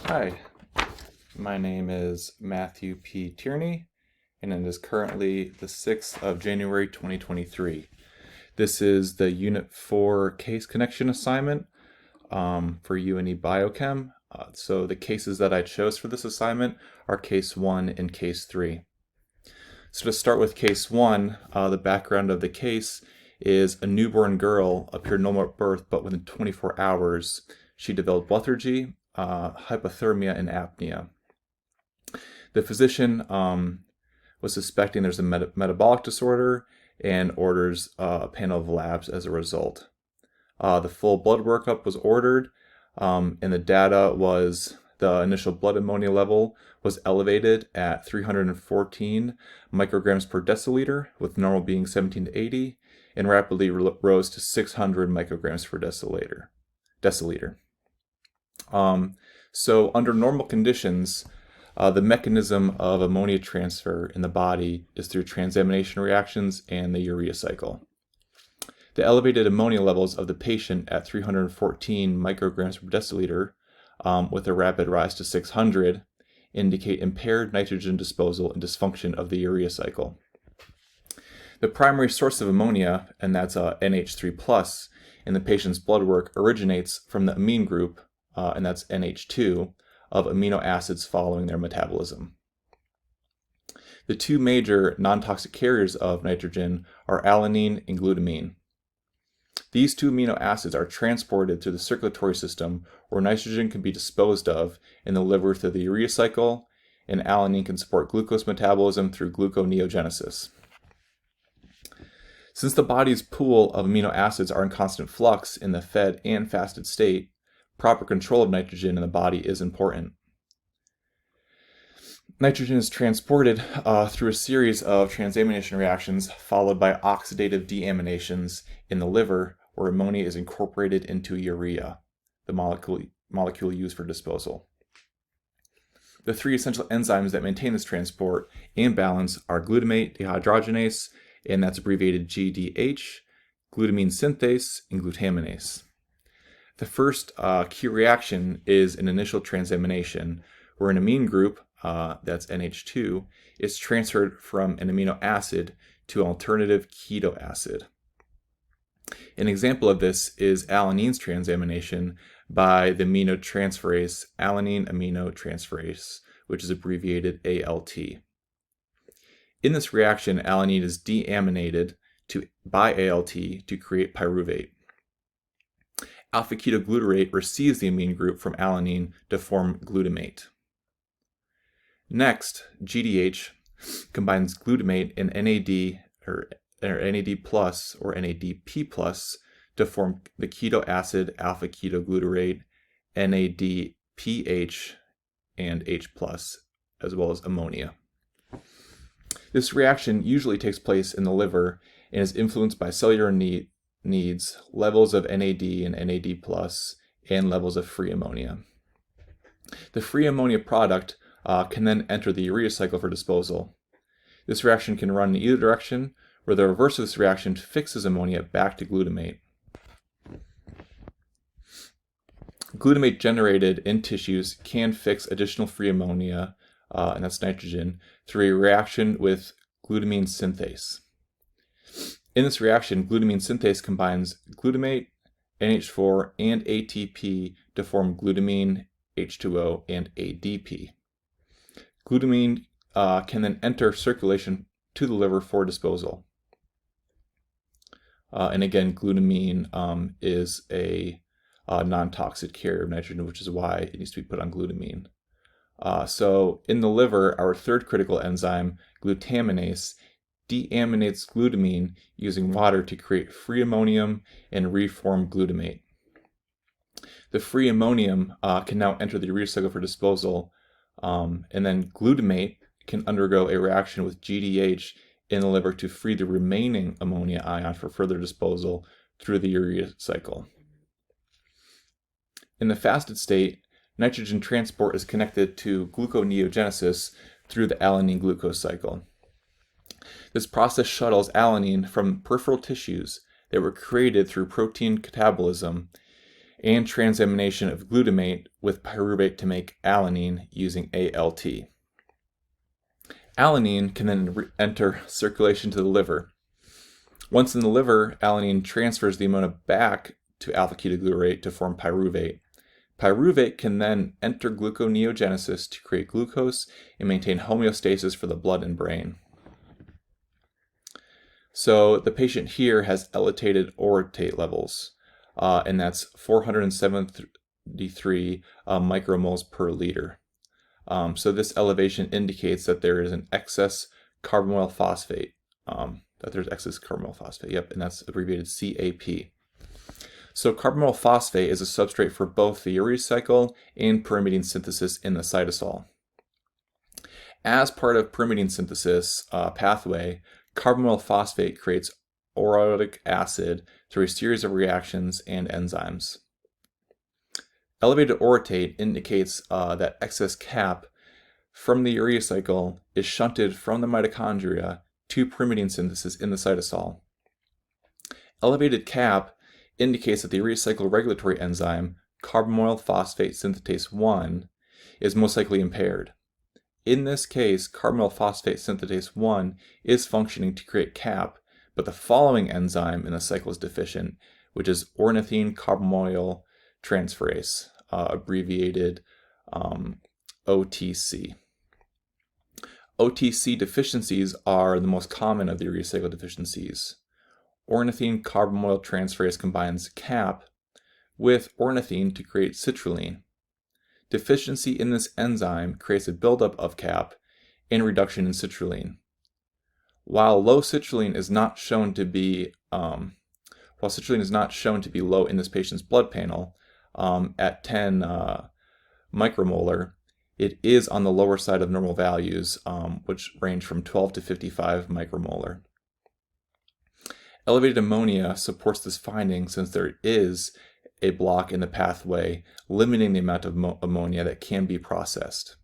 Hi, my name is Matthew P. Tierney, and it is currently the 6th of January 2023. This is the Unit 4 case connection assignment for UNE Biochem. So the cases that I chose for this assignment are Case 1 and Case 3. So to start with Case 1, the background of the case is a newborn girl appeared normal at birth, but within 24 hours she developed lethargy, hypothermia, and apnea. The physician was suspecting there's a metabolic disorder and orders a panel of labs as a result. The full blood workup was ordered, and the data was the initial blood ammonia level was elevated at 314 micrograms per deciliter, with normal being 17 to 80, and rapidly rose to 600 micrograms per deciliter. So under normal conditions, the mechanism of ammonia transfer in the body is through transamination reactions and the urea cycle. The elevated ammonia levels of the patient at 314 micrograms per deciliter, with a rapid rise to 600, indicate impaired nitrogen disposal and dysfunction of the urea cycle. The primary source of ammonia, and that's NH3+, in the patient's blood work originates from the amine group, and that's NH2, of amino acids following their metabolism. The two major non-toxic carriers of nitrogen are alanine and glutamine. These two amino acids are transported through the circulatory system, where nitrogen can be disposed of in the liver through the urea cycle, and alanine can support glucose metabolism through gluconeogenesis. Since the body's pool of amino acids are in constant flux in the fed and fasted state, proper control of nitrogen in the body is important. Nitrogen is transported through a series of transamination reactions followed by oxidative deaminations in the liver, where ammonia is incorporated into urea, the molecule used for disposal. The three essential enzymes that maintain this transport and balance are glutamate dehydrogenase, and that's abbreviated GDH, glutamine synthase, and glutaminase. The first key reaction is an initial transamination, where an amine group, that's NH2, is transferred from an amino acid to an alternative keto acid. An example of this is alanine's transamination by the aminotransferase alanine aminotransferase, which is abbreviated ALT. In this reaction, alanine is deaminated by ALT to create pyruvate. Alpha-ketoglutarate receives the amine group from alanine to form glutamate. Next, GDH combines glutamate and NAD or NAD plus or NADP plus to form the keto acid alpha-ketoglutarate, NADPH, and H plus, as well as ammonia. This reaction usually takes place in the liver and is influenced by cellular needs, levels of NAD and NAD+, and levels of free ammonia. The free ammonia product can then enter the urea cycle for disposal. This reaction can run in either direction, where the reverse of this reaction fixes ammonia back to glutamate. Glutamate generated in tissues can fix additional free ammonia, and that's nitrogen, through a reaction with glutamine synthase. In this reaction, glutamine synthase combines glutamate, NH4, and ATP to form glutamine, H2O, and ADP. Glutamine can then enter circulation to the liver for disposal. And again, glutamine is a non-toxic carrier of nitrogen, which is why it needs to be put on glutamine. So in the liver, our third critical enzyme, glutaminase, deaminates glutamine using water to create free ammonium and reform glutamate. The free ammonium can now enter the urea cycle for disposal, and then glutamate can undergo a reaction with GDH in the liver to free the remaining ammonia ion for further disposal through the urea cycle. In the fasted state, nitrogen transport is connected to gluconeogenesis through the alanine glucose cycle. This process shuttles alanine from peripheral tissues that were created through protein catabolism and transamination of glutamate with pyruvate to make alanine using ALT. Alanine can then enter circulation to the liver. Once in the liver, alanine transfers the ammonia back to alpha-ketoglutarate to form pyruvate. Pyruvate can then enter gluconeogenesis to create glucose and maintain homeostasis for the blood and brain. So the patient here has elevated orotate levels, and that's 473 micromoles per liter. So this elevation indicates that there is an excess carbamoyl phosphate, and that's abbreviated CAP. So carbamoyl phosphate is a substrate for both the urea cycle and pyrimidine synthesis in the cytosol. As part of pyrimidine synthesis pathway, carbamoyl phosphate creates orotic acid through a series of reactions and enzymes. Elevated orotate indicates that excess CAP from the urea cycle is shunted from the mitochondria to pyrimidine synthesis in the cytosol. Elevated CAP indicates that the urea cycle regulatory enzyme, carbamoyl phosphate synthetase 1, is most likely impaired. In this case, carbamoyl phosphate synthetase 1 is functioning to create CAP, but the following enzyme in the cycle is deficient, which is ornithine carbamoyl transferase, abbreviated OTC. OTC deficiencies are the most common of the urea cycle deficiencies. Ornithine carbamoyl transferase combines CAP with ornithine to create citrulline. Deficiency in this enzyme creates a buildup of CAP and reduction in citrulline. While citrulline is not shown to be low in this patient's blood panel at 10 micromolar, it is on the lower side of normal values, which range from 12 to 55 micromolar. Elevated ammonia supports this finding since there is a block in the pathway limiting the amount of ammonia that can be processed.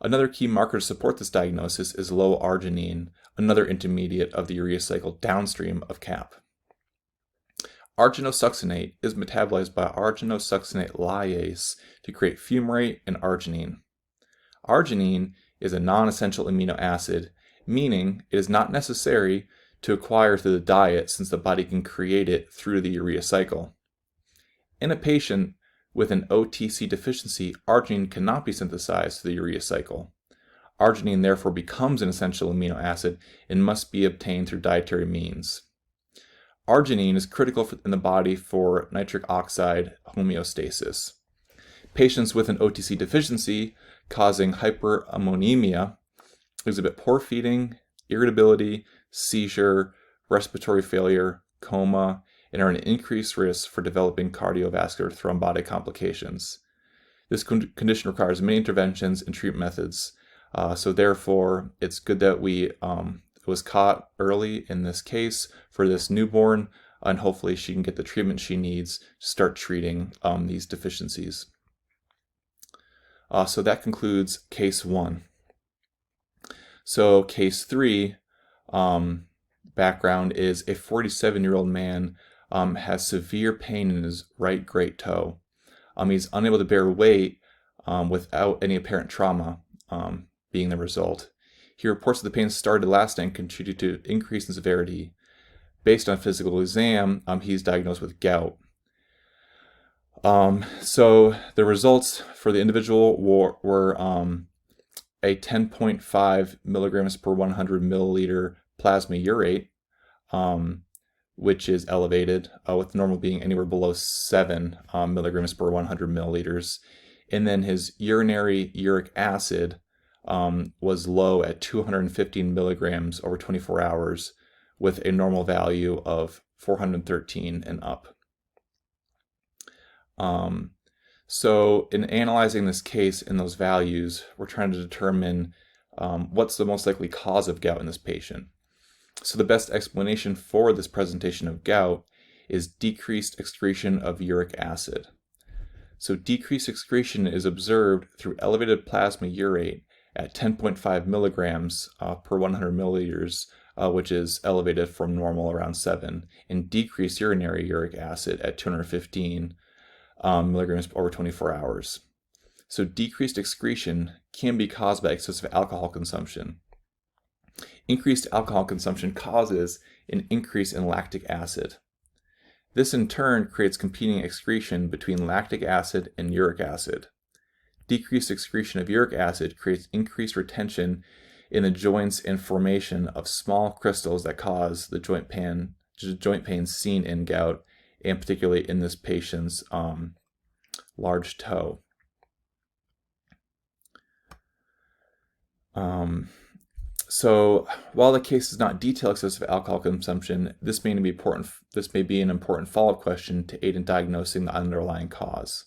Another key marker to support this diagnosis is low arginine, another intermediate of the urea cycle downstream of CAP. Arginosuccinate is metabolized by arginosuccinate lyase to create fumarate and arginine. Arginine is a non-essential amino acid, meaning it is not necessary to acquire through the diet since the body can create it through the urea cycle. In a patient with an OTC deficiency, arginine cannot be synthesized through the urea cycle. Arginine therefore becomes an essential amino acid and must be obtained through dietary means. Arginine is critical in the body for nitric oxide homeostasis. Patients with an OTC deficiency causing hyperammonemia exhibit poor feeding, irritability, seizure, respiratory failure, coma, and are at an increased risk for developing cardiovascular thrombotic complications. This condition requires many interventions and treatment methods, so therefore it's good that it was caught early in this case for this newborn, and hopefully she can get the treatment she needs to start treating these deficiencies. So that concludes case 1. So case 3, background is a 47-year-old man has severe pain in his right great toe. He's unable to bear weight without any apparent trauma being the result. He reports that the pain started last night and continued to increase in severity. Based on physical exam, he's diagnosed with gout. So the results for the individual were a 10.5 milligrams per 100 milliliter plasma urate, which is elevated, with normal being anywhere below 7 milligrams per 100 milliliters. And then his urinary uric acid was low at 215 milligrams over 24 hours with a normal value of 413 and up. So in analyzing this case and those values, we're trying to determine what's the most likely cause of gout in this patient. So the best explanation for this presentation of gout is decreased excretion of uric acid. So decreased excretion is observed through elevated plasma urate at 10.5 milligrams per 100 milliliters, which is elevated from normal around 7, and decreased urinary uric acid at 215 milligrams over 24 hours. So decreased excretion can be caused by excessive alcohol consumption. Increased alcohol consumption causes an increase in lactic acid. This in turn creates competing excretion between lactic acid and uric acid. Decreased excretion of uric acid creates increased retention in the joints and formation of small crystals that cause the joint pain seen in gout, and particularly in this patient's large toe. So while the case does not detail excessive alcohol consumption, this may be an important follow-up question to aid in diagnosing the underlying cause.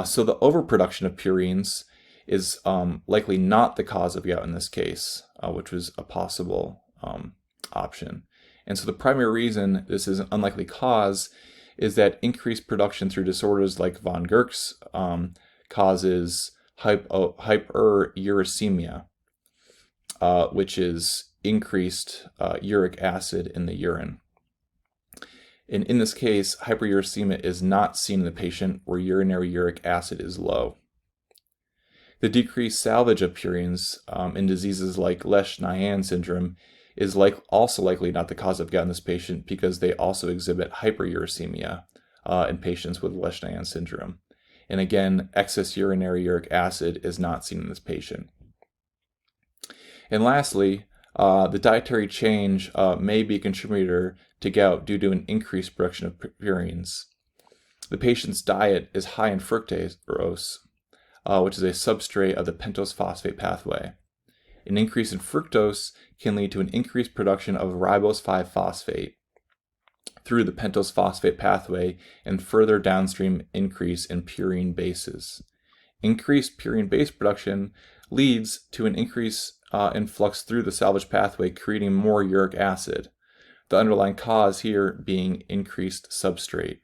So the overproduction of purines is likely not the cause of gout in this case, which was a possible option. And so the primary reason this is an unlikely cause is that increased production through disorders like von Gierke's causes hyperuricemia, which is increased uric acid in the urine. And in this case, hyperuricemia is not seen in the patient where urinary uric acid is low. The decreased salvage of purines in diseases like Lesch-Nyhan syndrome is also likely not the cause of gout in this patient, because they also exhibit hyperuricemia in patients with Lesch-Nyhan syndrome. And again, excess urinary uric acid is not seen in this patient. And lastly, the dietary change may be a contributor to gout due to an increased production of purines. The patient's diet is high in fructose, which is a substrate of the pentose phosphate pathway. An increase in fructose can lead to an increased production of ribose 5-phosphate through the pentose phosphate pathway, and further downstream increase in purine bases. Increased purine base production leads to an increase in flux through the salvage pathway, creating more uric acid. The underlying cause here being increased substrate.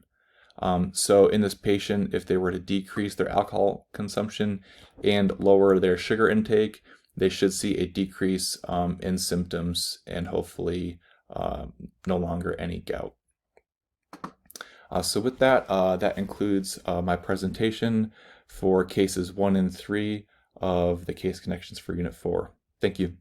So in this patient, if they were to decrease their alcohol consumption and lower their sugar intake, they should see a decrease in symptoms and hopefully no longer any gout. So with that, that includes my presentation for cases 1 and 3 of the Case Connections for Unit 4. Thank you.